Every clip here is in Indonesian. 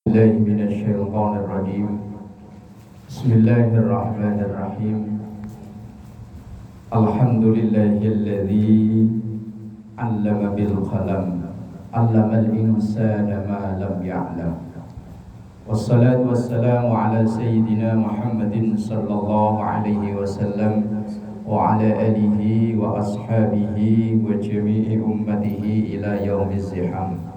الله من الشيطان الرجيم بسم الله الرحمن الرحيم الحمد لله الذي علم بالقلم علم الإنسان ما لم يعلم والصلاة والسلام على سيدنا محمد صلى الله عليه وسلم وعلى آله وأصحابه وجميع أمته إلى يوم الزحام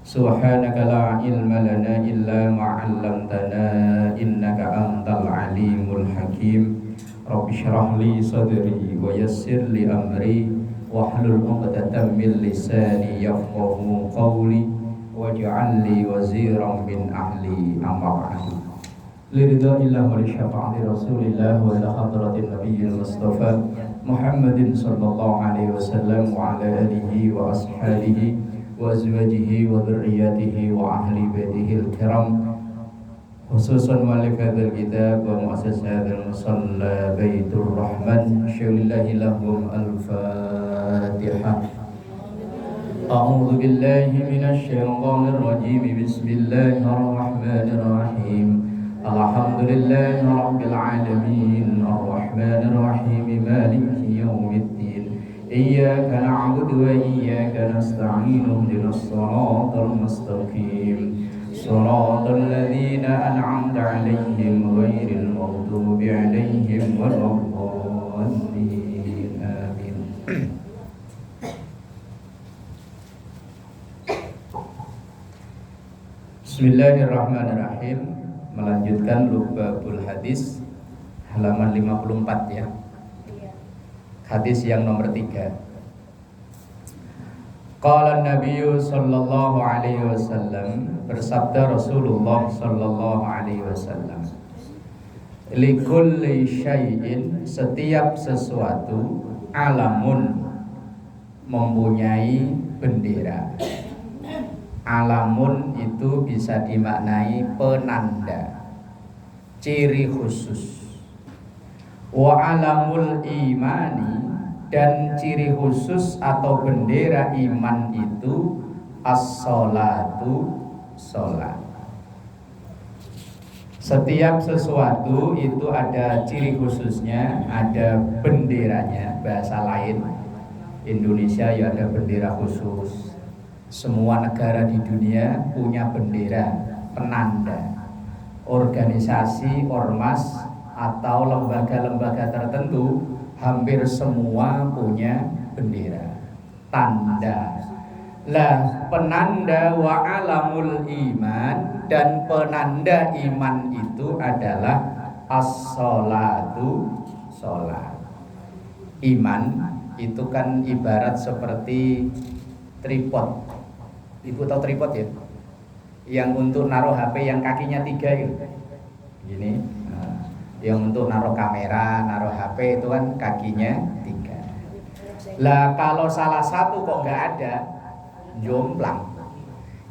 Subhanaka la ilma lana illa ma 'allamtana innaka antal alimul hakim. Rabbi shrah li sadri wa yassir li amri wahlul 'uqdatam min lisani yafqahu qawli waj'al li waziran min ahli amma ba'du. Liridha'illah wa li syafa'ati Rasulillah wa ila hadratin Nabiyil Mustafa Muhammadin sallallahu alaihi wasallam wa ala alihi wa ashabihi wa azwajihi wa dzurriyyatihi wa ahli baitihi al-kiram khususan mu'allif hadzal kitab wa mu'assis hadzal musalla Baitur Rahman syaulillahi lahum al-Fatihah. A'udzu billahi minasy syaithanir rajim. Bismillahirrahmanirrahim. Alhamdulillahi rabbil alamin arrahmanir rahim maliki yaumiddin. إياك نعبد وإياك نستعين اهدنا الصراط المستقيم صراط الذين أنعمت عليهم غير المغضوب عليهم ولا الضالين آمين. Bismillahirrahmanirrahim. Melanjutkan Lubabul Hadis halaman 54 ya. Hadis yang nomor 3. Qala Nabiyyu sallallahu alaihi wasallam, bersabda Rasulullah sallallahu alaihi wasallam, likulli syai'in, setiap sesuatu, alamun, mempunyai bendera. Alamun itu bisa dimaknai penanda, ciri khusus. Wa alamul imani, dan ciri khusus atau bendera iman itu as-sholatu, sholat. Setiap sesuatu itu ada ciri khususnya, ada benderanya. Bahasa lain, Indonesia ya ada bendera khusus. Semua negara di dunia punya bendera, penanda. Organisasi, ormas atau lembaga-lembaga tertentu hampir semua punya bendera, tanda. Lah, penanda wa alamul iman, dan penanda iman itu adalah as-sholatu, sholat. Iman itu kan ibarat seperti tripod. Ibu tahu tripod ya? Yang untuk naruh HP yang kakinya 3 gitu. Gini. Yang untuk naruh kamera, naruh HP itu kan kakinya 3. Lah kalau salah satu kok nggak ada, jomplang.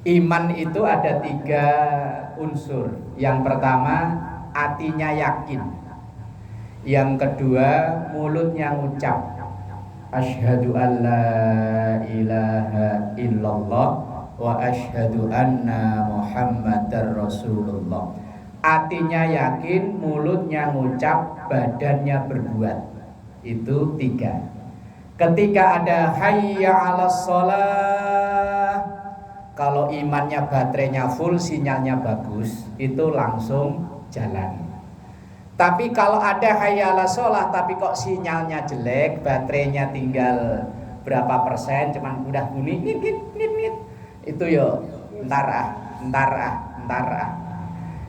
Iman itu ada 3 unsur. Yang pertama, hatinya yakin. Yang kedua, mulutnya ngucap asyhadu alla ilaha illallah wa asyhadu anna muhammadar rasulullah. Hatinya yakin, mulutnya ngucap, badannya berbuat. Itu 3. Ketika ada hayya 'alas shalah, kalau imannya baterainya full, sinyalnya bagus, itu langsung jalan. Tapi kalau ada hayya 'alas shalah tapi kok sinyalnya jelek, baterainya tinggal berapa persen, cuman udah bunyi nit, itu yo entar ah.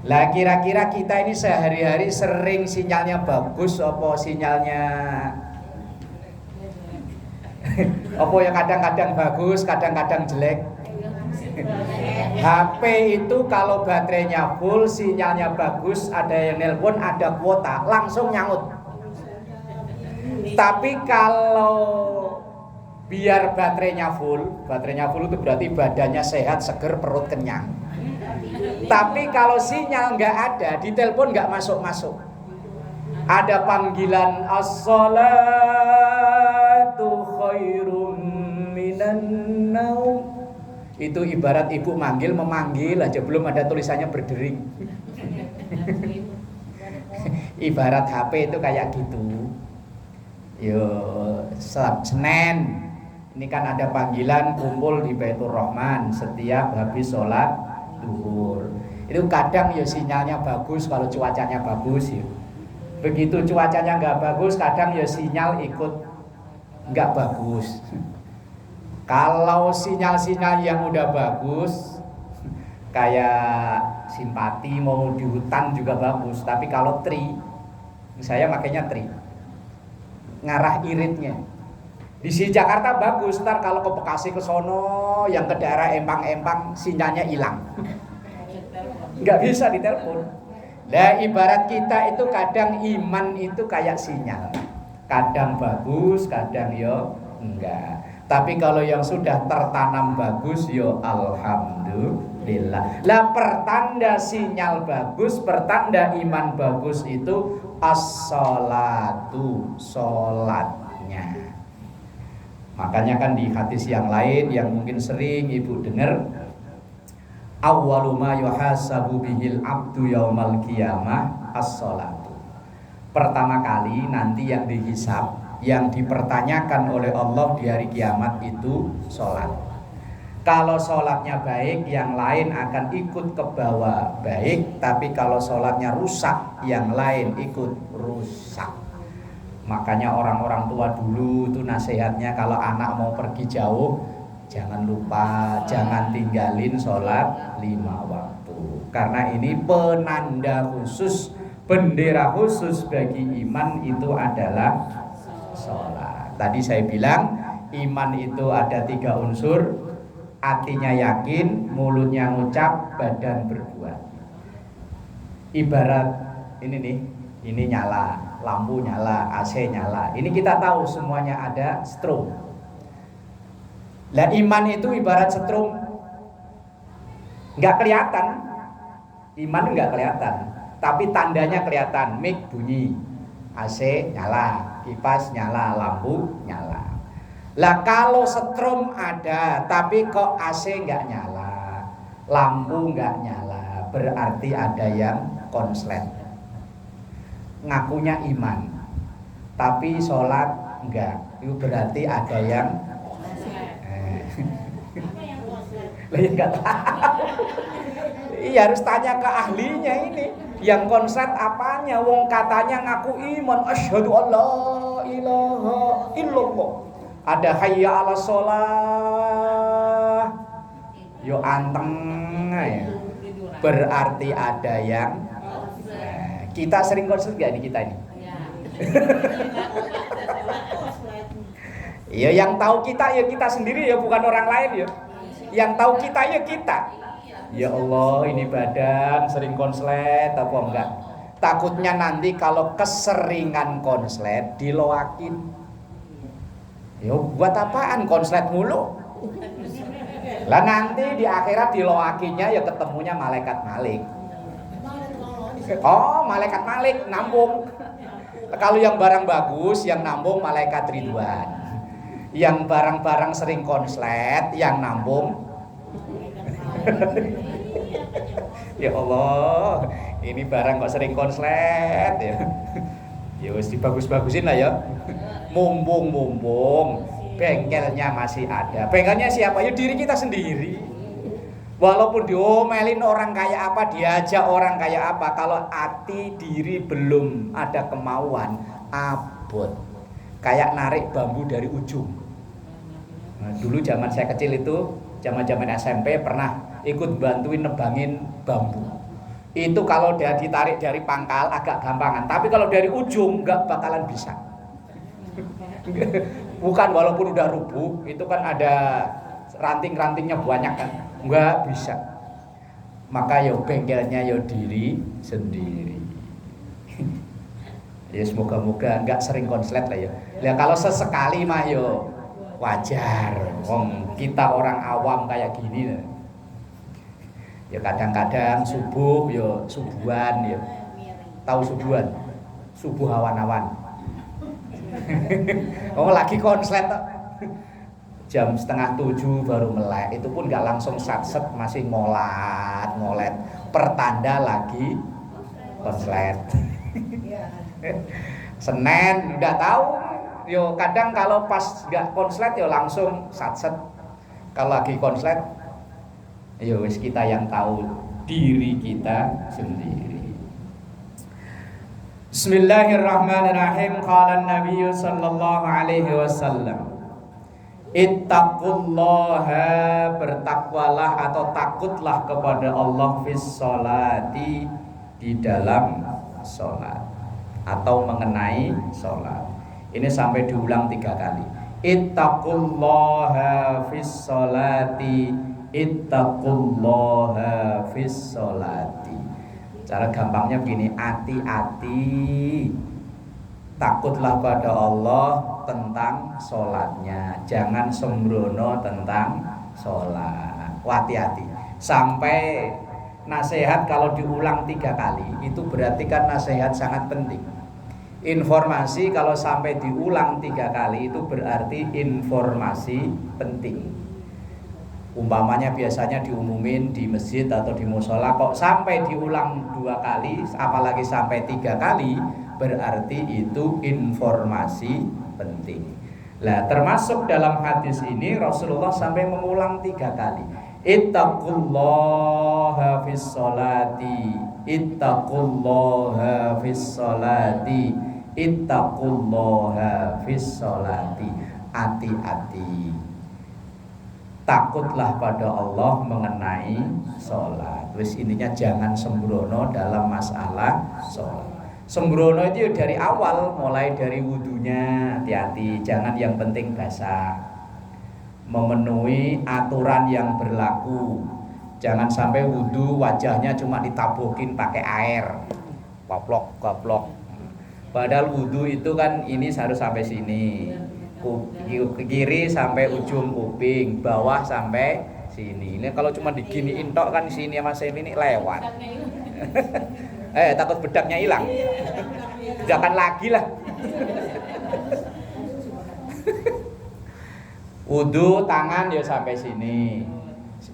Lah kira-kira kita ini sehari-hari sering sinyalnya bagus apa sinyalnya apa yang kadang-kadang bagus, kadang-kadang jelek. HP itu kalau baterainya full, sinyalnya bagus, ada yang nelpon, ada kuota, langsung nyaut. Tapi kalau biar baterainya full itu berarti badannya sehat, seger, perut kenyang. Tapi kalau sinyal nggak ada, di telepon nggak masuk. Ada panggilan as-sholatu khairum minan naum. Itu ibarat ibu memanggil aja belum ada tulisannya berdering. Ibarat HP itu kayak gitu. Yo, Senin ini kan ada panggilan kumpul di Baitur Rahman setiap habis sholat duhur. Itu kadang ya sinyalnya bagus kalau cuacanya bagus ya. Begitu cuacanya nggak bagus, kadang ya sinyal ikut nggak bagus. Kalau sinyal-sinyal yang udah bagus, kayak simpati mau di hutan juga bagus. Tapi kalau saya makanya ngarah iritnya. Di Jakarta bagus, ntar kalau ke Bekasi ke sono, yang ke daerah Empang-Empang sinyalnya hilang. Nggak bisa ditelepon. Nah ibarat kita itu kadang iman itu kayak sinyal. Kadang bagus, kadang yo enggak. Tapi kalau yang sudah tertanam bagus, yo alhamdulillah. Lah pertanda sinyal bagus, pertanda iman bagus itu as-sholatu, sholatnya. Makanya kan di hadis yang lain yang mungkin sering ibu dengar, awwalu ma yuhasabu bihil abdu yaumal qiyamah as-sholatu. Pertama kali nanti yang dihisab, yang dipertanyakan oleh Allah di hari kiamat itu sholat. Kalau sholatnya baik, yang lain akan ikut ke bawah baik. Tapi kalau sholatnya rusak, yang lain ikut rusak. Makanya orang-orang tua dulu itu nasihatnya kalau anak mau pergi jauh, jangan lupa, jangan tinggalin sholat 5 waktu. Karena ini penanda khusus, bendera khusus bagi iman itu adalah sholat. Tadi saya bilang iman itu ada 3 unsur, hatinya yakin, mulutnya ngucap, badan berbuat. Ibarat ini nih, ini nyala, lampu nyala, AC nyala. Ini kita tahu semuanya ada strom. Lah iman itu ibarat strom, nggak kelihatan. Iman nggak kelihatan, tapi tandanya kelihatan. Mic bunyi, AC nyala, kipas nyala, lampu nyala. Lah kalau strom ada tapi kok AC nggak nyala, lampu nggak nyala, berarti ada yang konslet. Ngakunya iman tapi sholat enggak, itu berarti ada yang enggak tahu. Iya harus tanya ke ahlinya ini. Yang konslet apanya? Wong katanya ngaku iman, asyhadu alla ilaha illallah. Ada hayya 'alas shalah. Yo anteng ya. Berarti ada yang kita sering konslet gak di kita ini? Ya yang tahu kita ya kita sendiri ya, bukan orang lain ya. Yang tahu kita ya kita. Ya Allah ini badan sering konslet apa enggak? Takutnya nanti kalau keseringan konslet diloakin. Ya buat apaan konslet mulu? Lah nanti di akhirat diloakinya ya ketemunya malaikat Malik. Oh malaikat Malik nambung. Kalau yang barang bagus yang nambung malaikat Ridwan. Yang barang-barang sering konslet yang nambung ya Allah ini barang kok sering konslet ya. Ya wis dibagus-bagusin lah ya. Mumpung bengkelnya masih ada. Bengkelnya siapa? Ya diri kita sendiri. Walaupun diomelin orang kayak apa, diajak orang kayak apa, kalau hati diri belum ada kemauan, abot. Kayak narik bambu dari ujung. Nah, dulu zaman saya kecil itu, zaman SMP pernah ikut bantuin nebangin bambu. Itu kalau dia ditarik dari pangkal agak gampangan, tapi kalau dari ujung nggak bakalan bisa. Bukan walaupun udah rubuh, itu kan ada ranting-rantingnya banyak kan, nggak bisa. Maka yo bengkelnya yo diri sendiri. Ya semoga-moga nggak sering konslet lah ya. Ya kalau sesekali mah yo wajar. Wong kita orang awam kayak gini. Ya kadang-kadang subuh yo subuhan yo. Tahu subuhan? Subuh awan-awan. Oh lagi konslet. jam 6:30 baru melek, itu pun nggak langsung satset, masih ngolet, pertanda lagi konslet. Senin udah tahu, yo kadang kalau pas nggak konslet yo langsung satset. Kalau lagi konslet, yo wis kita yang tahu diri kita sendiri. Bismillahirrahmanirrahim. Qala an-nabiy sallallahu alaihi wasallam, ittaqullaha, bertakwalah atau takutlah kepada Allah fis sholati, di dalam sholat atau mengenai sholat. Ini sampai diulang 3 kali. Ittaqullaha fis sholati, ittaqullaha fis sholati. Cara gampangnya begini, hati-hati, takutlah pada Allah tentang sholatnya, jangan sembrono tentang sholat. Hati-hati. Sampai nasihat kalau diulang 3 kali itu berarti kan nasihat sangat penting. Informasi kalau sampai diulang 3 kali itu berarti informasi penting. Umpamanya biasanya diumumin di masjid atau di musola, kok sampai diulang 2 kali, apalagi sampai 3 kali, berarti itu informasi penting. Nah, termasuk dalam hadis ini Rasulullah sampai mengulang 3 kali. Ittaqullaha fis sholati, ittaqullaha fis sholati, ittaqullaha fis sholati. Hati-hati, takutlah pada Allah mengenai sholat. Wis intinya jangan sembrono dalam masalah sholat. Sembrono itu dari awal, mulai dari wudunya hati-hati, jangan yang penting basah, memenuhi aturan yang berlaku. Jangan sampai wudu wajahnya cuma ditabukin pakai air, goblok. Padahal wudu itu kan ini harus sampai sini, kiri sampai ujung kuping, bawah sampai sini. Ini kalau cuma diginiin tok kan sini sama sini lewat. Takut bedaknya hilang. Jangan lagi lah. Wudu tangan ya sampai sini,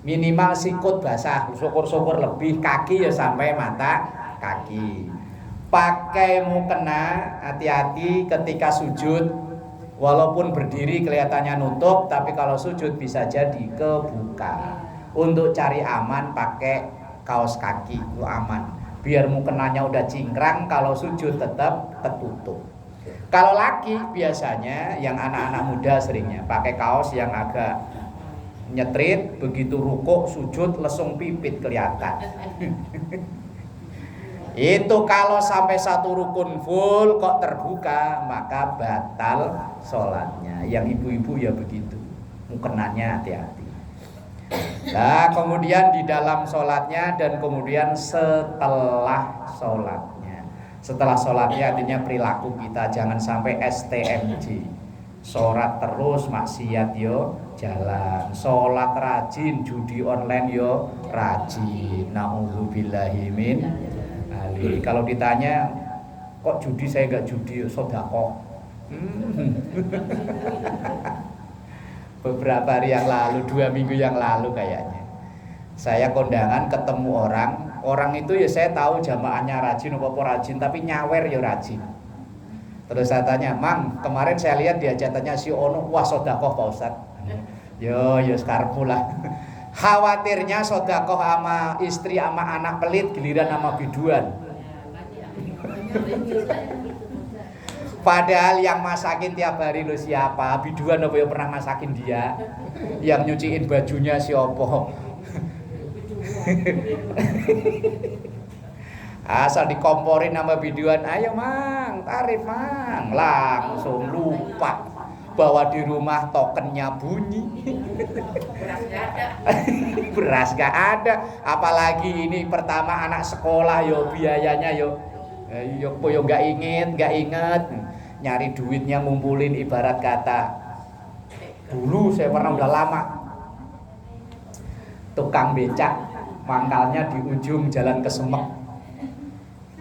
minimal sikut basah, syukur-syukur lebih, kaki ya sampai mata kaki. Pakai mukena, hati-hati ketika sujud, walaupun berdiri kelihatannya nutup, tapi kalau sujud bisa jadi kebuka. Untuk cari aman pakai kaos kaki, itu aman. Biar mukenanya udah cingkrang, kalau sujud tetap tertutup. Kalau laki biasanya yang anak-anak muda seringnya pakai kaos yang agak nyetrit, begitu rukuk sujud lesung pipit kelihatan. Itu kalau sampai 1 rukun full kok terbuka, maka batal sholatnya. Yang ibu-ibu ya begitu, mukenanya hati-hati. Nah, kemudian di dalam sholatnya dan kemudian setelah sholatnya. Setelah sholatnya artinya perilaku kita, jangan sampai STMJ, sholat terus maksiat yo jalan, sholat rajin judi online yo rajin. Na'udzubillahi min dzalik. Kalau ditanya kok judi, saya enggak judi, sedekah. Beberapa hari yang lalu, 2 minggu yang lalu kayaknya, saya kondangan ketemu orang itu ya saya tahu jamaahnya rajin apa rajin, tapi nyawer ya rajin. Terus saya tanya, "Mang, kemarin saya lihat di ajatannya si Ono, wah sedekah Pak Ustaz." Yo sekarepmu lah. Khawatirnya sedekah sama istri sama anak pelit, giliran sama biduan. Padahal yang masakin tiap hari lo siapa? Biduan apa yang pernah masakin dia? Yang nyuciin bajunya siapa? Asal dikomporin sama biduan, ayo Mang, tarif Mang, langsung lupa bahwa di rumah tokennya bunyi. Beras gak ada, apalagi ini pertama anak sekolah yo biayanya yo gak inget, nyari duitnya ngumpulin, ibarat kata dulu saya pernah udah lama tukang becak, mangkalnya di ujung jalan Kesemek.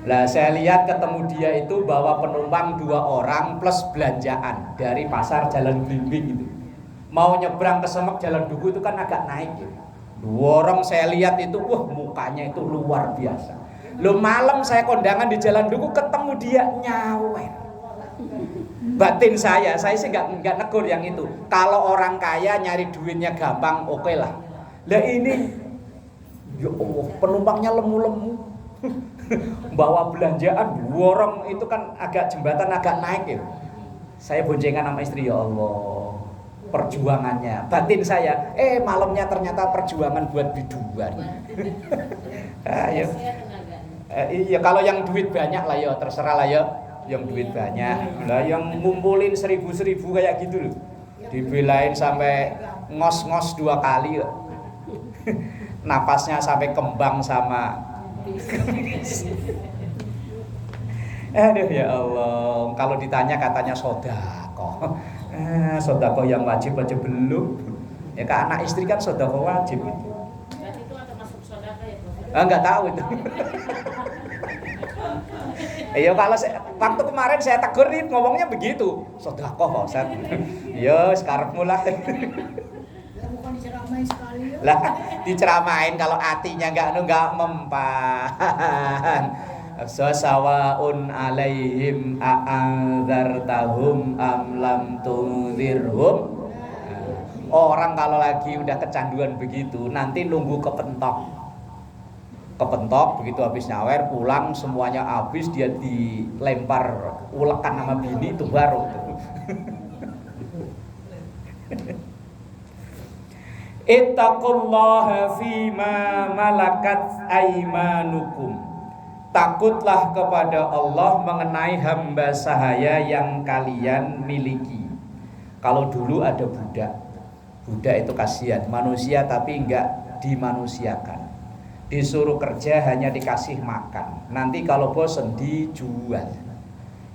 Lah saya lihat ketemu dia itu bawa penumpang 2 orang plus belanjaan dari pasar Jalan Blimbing itu. mau nyebrang ke Semek Jalan Duku itu kan agak naik ya. Dua orang saya lihat itu, wah mukanya itu luar biasa. Lo malam saya kondangan di Jalan Duku ketemu dia nyawer. Batin saya sih nggak negur yang itu. Kalau orang kaya nyari duitnya gampang, oke lah. Lah ini, ya Allah, penumpangnya lemu-lemu. Bawa belanjaan, dua orang itu kan agak jembatan agak naik ya. Saya boncengan sama istri, ya Allah, perjuangannya. Batin saya, malamnya ternyata perjuangan buat biduan. Ayo. Iya, kalau yang duit banyak lah ya, terserah lah ya. Yang duit banyak, lah yang ngumpulin seribu kayak gitu loh. Dibelain sampai ngos-ngos 2 kali. Napasnya sampai kembang sama. Aduh ya Allah, kalau ditanya katanya sodako. Sodako yang wajib aja belum. Ya ke anak istri kan sodako wajib itu. Berarti itu atau masuk sodako ya Prof? Enggak tahu itu. Ya kalau waktu kemarin saya tegur nih ngomongnya begitu. Sodako Pak Ustaz. Ya sekarang mulai. Bukan diceramain sekali ya. Lah diceramain kalau hatinya enggak mempan. Sawaun alaihim a'adzartahum am lam tunzirhum. Orang kalau lagi udah kecanduan begitu nanti nunggu kepentok begitu habis nyawer pulang semuanya habis, dia dilempar ulekan sama bini itu baru. Ittaqullaha fima malakat aimanukum. Takutlah kepada Allah mengenai hamba sahaya yang kalian miliki. Kalau dulu ada budak itu kasihan, manusia tapi enggak dimanusiakan. Disuruh kerja hanya dikasih makan. Nanti kalau bosen dijual.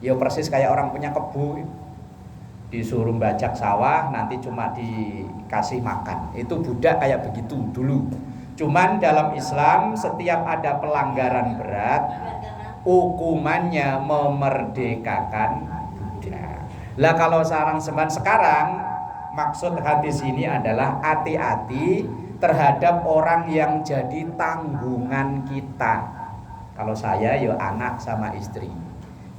Ya persis kayak orang punya kebun. Disuruh bajak sawah nanti cuma dikasih makan. Itu budak kayak begitu dulu. Cuman dalam Islam setiap ada pelanggaran berat, hukumannya memerdekakan budak. Lah kalau sekarang maksud hadis ini adalah hati-hati terhadap orang yang jadi tanggungan kita. Kalau saya yo anak sama istri.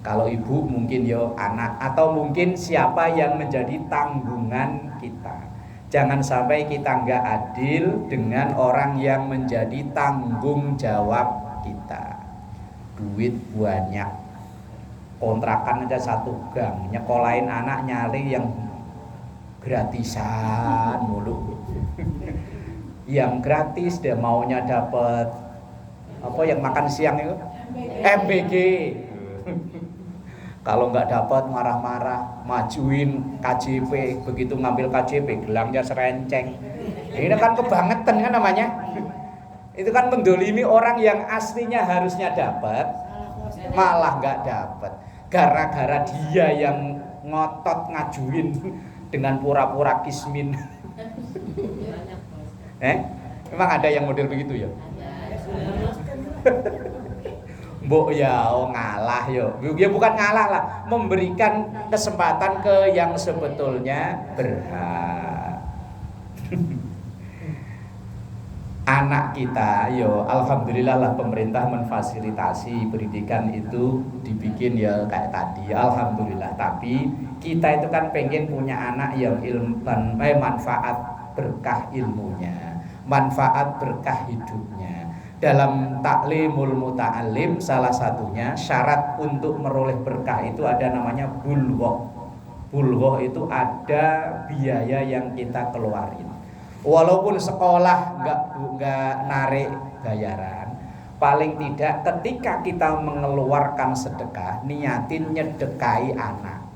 Kalau ibu mungkin yo anak, atau mungkin siapa yang menjadi tanggungan kita. Jangan sampai kita nggak adil dengan orang yang menjadi tanggung jawab kita. Duit banyak, kontrakan aja 1 gang, nyekolahin anak nyari yang gratisan mulu. Yang gratis dia maunya dapat apa yang makan siang itu MBG. Kalau nggak dapat marah-marah, majuin KJP, begitu ngambil KJP gelangnya serenceng. Ini kan kebangetan kan namanya. Itu kan mendolimi orang yang aslinya harusnya dapat, malah nggak dapat. Gara-gara dia yang ngotot ngajuin dengan pura-pura kismin. Memang ada yang model begitu ya? Mbok ya ngalah yo. Ya bukan ngalah lah, memberikan kesempatan ke yang sebetulnya berhak. Anak kita yo, alhamdulillah lah pemerintah memfasilitasi pendidikan itu dibikin ya kayak tadi, alhamdulillah. Tapi kita itu kan pengen punya anak yang manfaat berkah ilmunya, manfaat berkah hidupnya. Dalam taklimul muta'alim salah satunya syarat untuk meroleh berkah itu ada namanya bulghah. Bulghah itu ada biaya yang kita keluarin. Walaupun sekolah nggak narik bayaran, paling tidak ketika kita mengeluarkan sedekah, niatin nyedekai anak.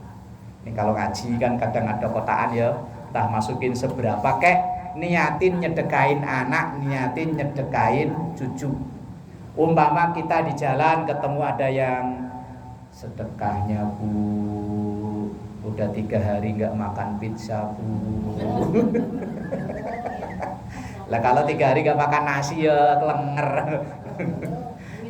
Ini kalau ngaji kan kadang ada kotaan ya, entah masukin seberapa kek. Niatin nyedekain anak, niatin nyedekain cucu. Umpama kita di jalan ketemu ada yang sedekahnya bu, udah 3 hari nggak makan pizza bu. Lah kalau 3 hari nggak makan nasi ya kelenger.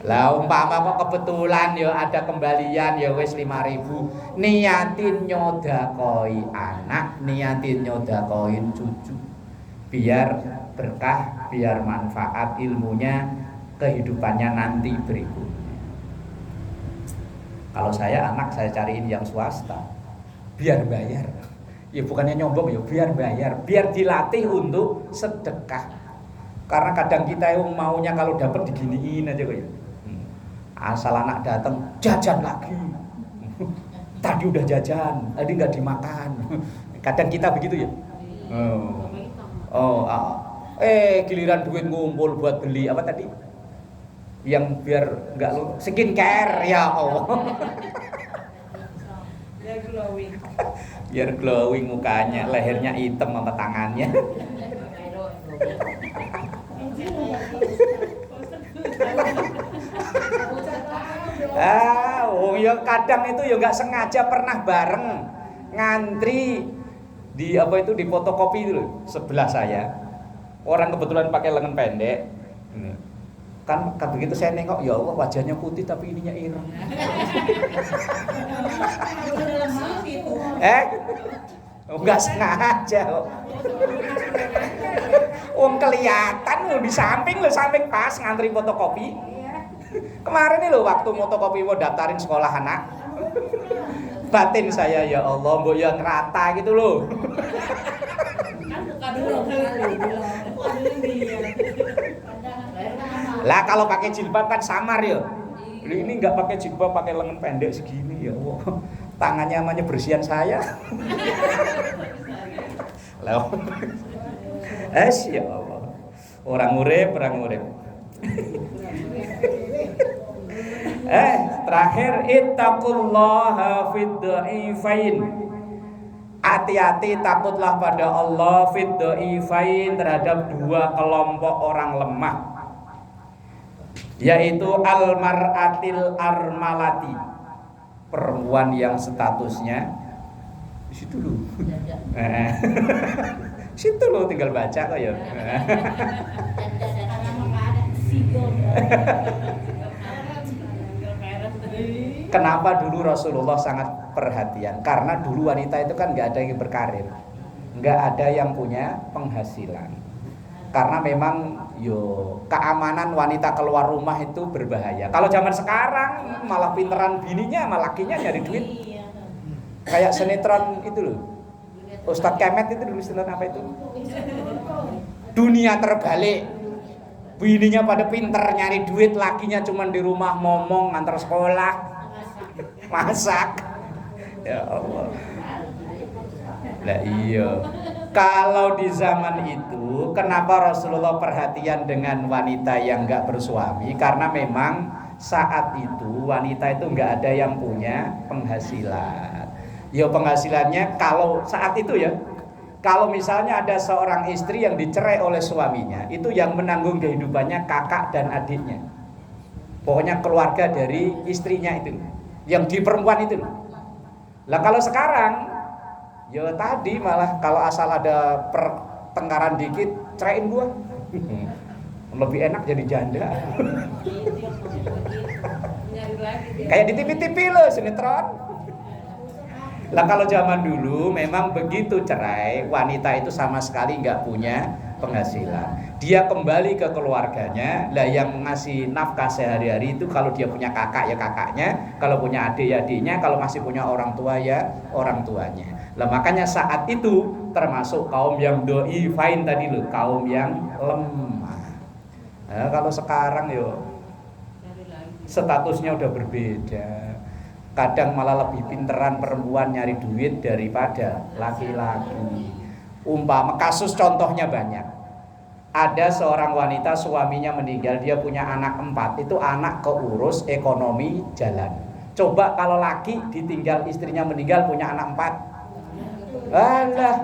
Lah umpama kok kebetulan ya ada kembalian ya wis 5.000, niatin nyodakoi anak, niatin nyodakoin cucu. Biar berkah, biar manfaat ilmunya kehidupannya nanti berikutnya. Kalau saya anak saya cariin yang swasta, biar bayar. Ya bukannya nyombong ya, biar bayar, biar dilatih untuk sedekah. Karena kadang kita yang maunya kalau dapat diginiin aja kok ya. Asal anak datang jajan lagi. Tadi udah jajan, tadi nggak dimakan. Kadang kita begitu ya. Giliran duit ngumpul buat beli apa tadi? Yang biar nggak skincare ya Allah. Biar glowing mukanya, lehernya hitam sama tangannya. Ya kadang itu ya nggak sengaja pernah bareng ngantri di apa itu di fotokopi itu loh, sebelah saya. Orang kebetulan pakai lengan pendek. Kan begitu saya nengok, ya Allah wajahnya putih tapi ininya ireng. Enggak sengaja kok. Kelihatan lo di samping pas ngantri fotokopi. Kemarin nih lo waktu fotokopi mau daftarin sekolah anak. Batin saya ya Allah, mbok yang rata gitu loh. Lah kalau pakai jilbab kan samar ya. Ini nggak pakai jilbab, pakai lengan pendek segini ya Allah. Tangannya namanya bersihan saya. Lah. Ya Allah. Orang urip. Terakhir ittaqullaha fid dha'ifain. Hati-hati takutlah pada Allah fid dha'ifain, terhadap dua kelompok orang lemah, yaitu al-mar'atil armalati, perempuan yang statusnya di situ loh. Situ loh tinggal baca kok ya. Kenapa dulu Rasulullah sangat perhatian? Karena dulu wanita itu kan nggak ada yang berkarir, nggak ada yang punya penghasilan. Karena memang keamanan wanita keluar rumah itu berbahaya. Kalau zaman sekarang malah pinteran bininya, malah lakinya nyari duit. Kayak sinetron itu loh, Ustadz Kemet itu dulu sinetron apa itu? Dunia terbalik. Bininya pada pinter nyari duit, lakinya cuma di rumah ngomong, ngantar sekolah, masak. Ya Allah. Lah iya. Kalau di zaman itu, kenapa Rasulullah perhatian dengan wanita yang enggak bersuami? Karena memang saat itu wanita itu enggak ada yang punya penghasilan. Ya penghasilannya kalau saat itu ya, kalau misalnya ada seorang istri yang dicerai oleh suaminya, itu yang menanggung kehidupannya kakak dan adiknya. Pokoknya keluarga dari istrinya itu, yang di perempuan itu. Lah kalau sekarang, ya tadi malah kalau asal ada pertengkaran dikit, ceraiin gua. Lebih enak jadi janda. Kayak di TV-TV loh, sinetron. Lah kalau zaman dulu memang begitu cerai, wanita itu sama sekali nggak punya penghasilan. Dia kembali ke keluarganya. Lah yang ngasih nafkah sehari-hari itu kalau dia punya kakak ya kakaknya, kalau punya adik ya adiknya, kalau masih punya orang tua ya orang tuanya. Lah makanya saat itu termasuk kaum yang dha'ifain tadi loh, kaum yang lemah. Nah, kalau sekarang statusnya udah berbeda. Kadang malah lebih pinteran perempuan nyari duit daripada laki-laki. Umpama kasus contohnya banyak. Ada seorang wanita suaminya meninggal, dia punya anak 4. Itu anak keurus, ekonomi jalan. Coba kalau laki ditinggal istrinya meninggal punya anak 4. Alah.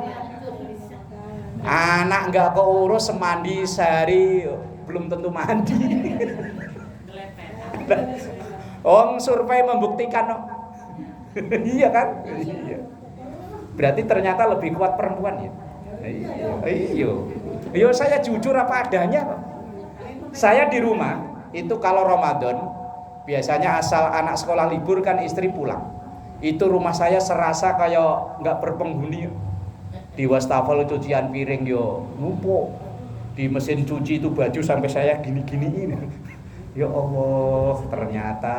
Anak enggak keurus, semandi sehari belum tentu mandi. Survei membuktikan iya kan? Iya. Berarti ternyata lebih kuat perempuan ya. Iya. Saya jujur apa adanya kok. Saya di rumah itu kalau Ramadan biasanya asal anak sekolah libur kan istri pulang. Itu rumah saya serasa kayak nggak berpenghuni. Di wastafel cucian piring yo numpuk. Di mesin cuci itu baju sampai saya gini-giniin. Ya Allah, ternyata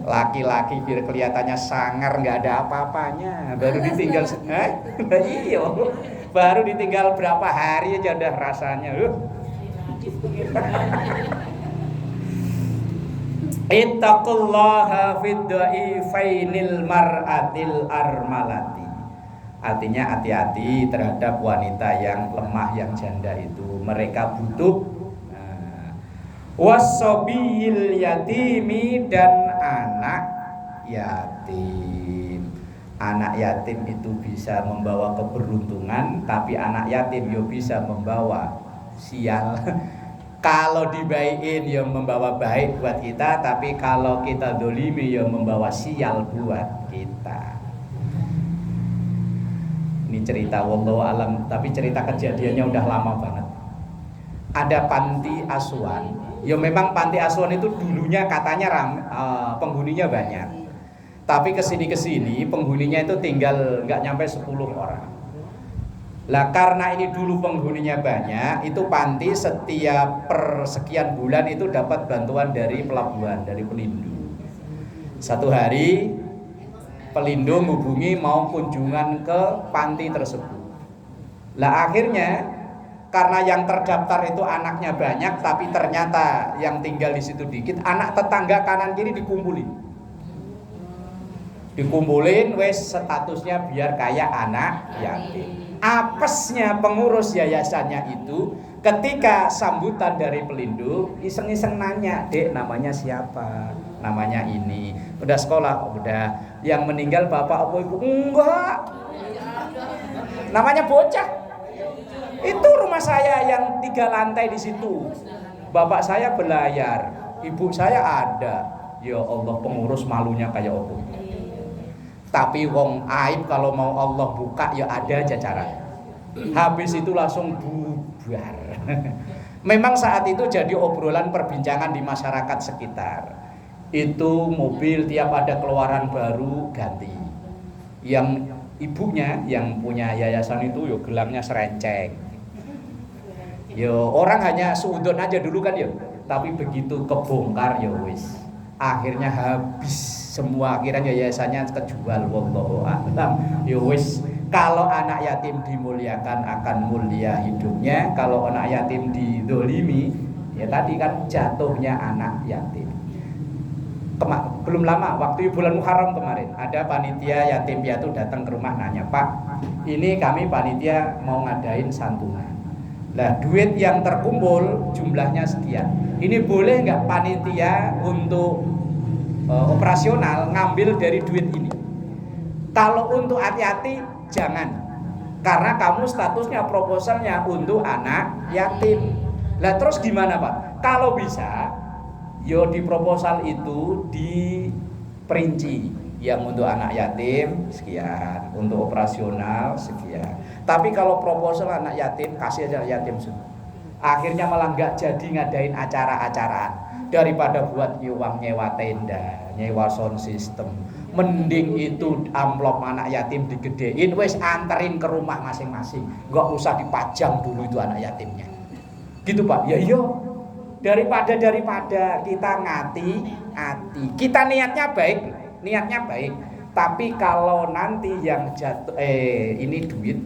laki-laki biar kelihatannya sangar nggak ada apa-apanya. Baru ditinggal iya. Baru ditinggal berapa hari aja udah rasanya. Ittaqullaha fid dha'ifainil mar'atil armalati. Artinya hati-hati terhadap wanita yang lemah, yang janda itu. Mereka butuh wasobiyil yatimi, dan anak yatim. Anak yatim itu bisa membawa keberuntungan, tapi anak yatim yo bisa membawa sial. Kalau dibaikin ya membawa baik buat kita, tapi kalau kita dolimi ya membawa sial buat kita. Ini cerita wallahu alam, tapi cerita kejadiannya udah lama banget. Ada panti asuhan. Ya memang panti asuhan itu dulunya katanya penghuninya banyak. Tapi kesini penghuninya itu tinggal nggak nyampe 10 orang. Lah karena ini dulu penghuninya banyak, itu panti setiap persekian bulan itu dapat bantuan dari pelabuhan, dari Pelindo. Satu hari Pelindo menghubungi mau kunjungan ke panti tersebut. Lah akhirnya karena yang terdaftar itu anaknya banyak, tapi ternyata yang tinggal di situ dikit, anak tetangga kanan kiri dikumpulin, wes statusnya biar kayak anak yatim. Apesnya pengurus yayasannya itu ketika sambutan dari Pelindo iseng-iseng nanya, "Dek, namanya siapa?" "Namanya ini." "Udah sekolah?" "Udah." "Yang meninggal bapak apa ibu?" "Enggak." "Namanya bocah." "Itu rumah saya yang 3 lantai di situ. Bapak saya belayar, ibu saya ada." Ya Allah, pengurus malunya kayak apa. Tapi wong aib kalau mau Allah buka ya ada aja cara. Habis itu langsung bubar. Memang saat itu jadi obrolan perbincangan di masyarakat sekitar. Itu mobil tiap ada keluaran baru ganti. Yang ibunya yang punya yayasan itu yo gelangnya serenceng. Yo orang hanya suudon aja dulu kan yo. Tapi begitu kebongkar yo wis. Akhirnya habis semua, akhirnya yayasannya kejual. Wallahu a'lam. Ya wis, kalau anak yatim dimuliakan akan mulia hidupnya, kalau anak yatim didolimi ya tadi kan jatuhnya anak yatim. Belum lama waktu bulan Muharram kemarin ada panitia yatim piatu datang ke rumah nanya, "Pak, ini kami panitia mau ngadain santunan. Lah duit yang terkumpul jumlahnya sekian. Ini boleh nggak panitia untuk operasional ngambil dari duit ini? Kalau untuk hati-hati jangan, karena kamu statusnya proposalnya untuk anak yatim." Lah terus gimana Pak? Kalau bisa, yo di proposal itu diperinci, yang untuk anak yatim sekian, untuk operasional sekian. Tapi kalau proposal anak yatim kasih aja yatim semua. Akhirnya malah nggak jadi ngadain acara-acaraan. Daripada buat uang nyewa tenda, nyewa sound system, mending itu amplop anak yatim digedein, wes anterin ke rumah masing-masing, nggak usah dipajang dulu itu anak yatimnya. Gitu Pak? Ya iya. Daripada kita ngati, kita niatnya baik, tapi kalau nanti yang jatuh ini duit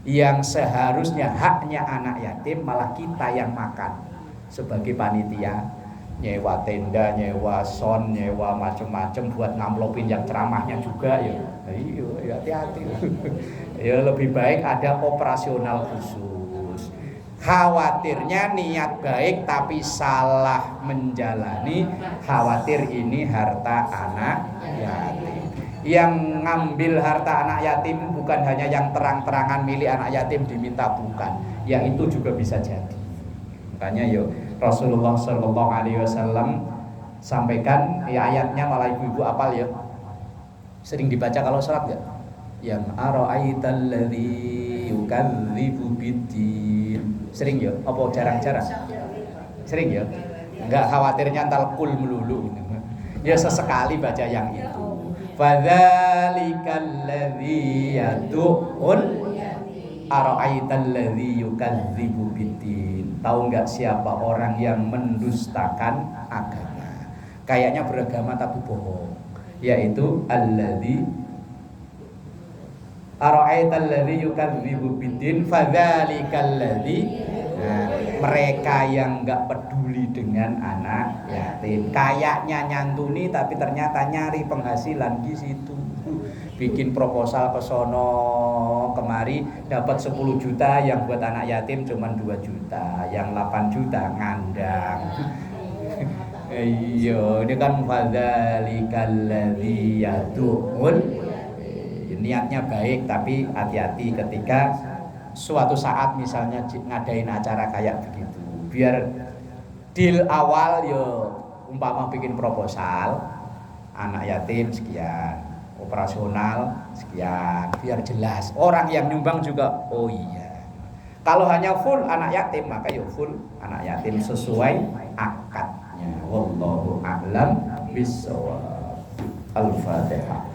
yang seharusnya haknya anak yatim malah kita yang makan sebagai panitia. Nyewa tenda, nyewa sound, nyewa macem-macem buat ngamplopin yang ceramahnya juga ya. Iya, hati-hati. Ya lebih baik ada operasional khusus. Khawatirnya niat baik tapi salah menjalani, khawatir ini harta anak yatim. Yang ngambil harta anak yatim bukan hanya yang terang-terangan milik anak yatim diminta, bukan. Yang itu juga bisa jadi. Makanya yuk Rasulullah Shallallahu Alaihi Wasallam sampaikan, ya ayatnya malah ibu-ibu apal ya, sering dibaca kalau sholat ya, yang ara'aital ladzi yukadzibu biddin, sering ya, apa jarang-jarang? Sering ya? Enggak khawatirnya talkul melulu. Ya sesekali baca yang itu. Fadzalikal ladzi yad'un ara'aital ladzi yukadzibu biddin. Tahu enggak siapa orang yang mendustakan agama? Kayaknya beragama tapi bohong. Yaitu alladzi ara'aital ladzi yukadzibu biddin fadzalikal ladzi. Nah, mereka yang enggak peduli dengan anak yatim, kayaknya nyantuni tapi ternyata nyari penghasilan di situ. Bikin proposal ke sono kemari dapat 10 juta, yang buat anak yatim cuma 2 juta, yang 8 juta ngandang. Iya, ini kan fadzalikal ladzi yad'un. Niatnya baik tapi hati-hati ketika suatu saat misalnya ngadain acara kayak begitu, biar deal awal yo umpama bikin proposal anak yatim sekian, operasional sekian, biar jelas orang yang nyumbang juga oh iya. Kalau hanya full anak yatim maka yo full anak yatim sesuai akadnya. Wallahu a'lam bishawab. Al-Fatihah.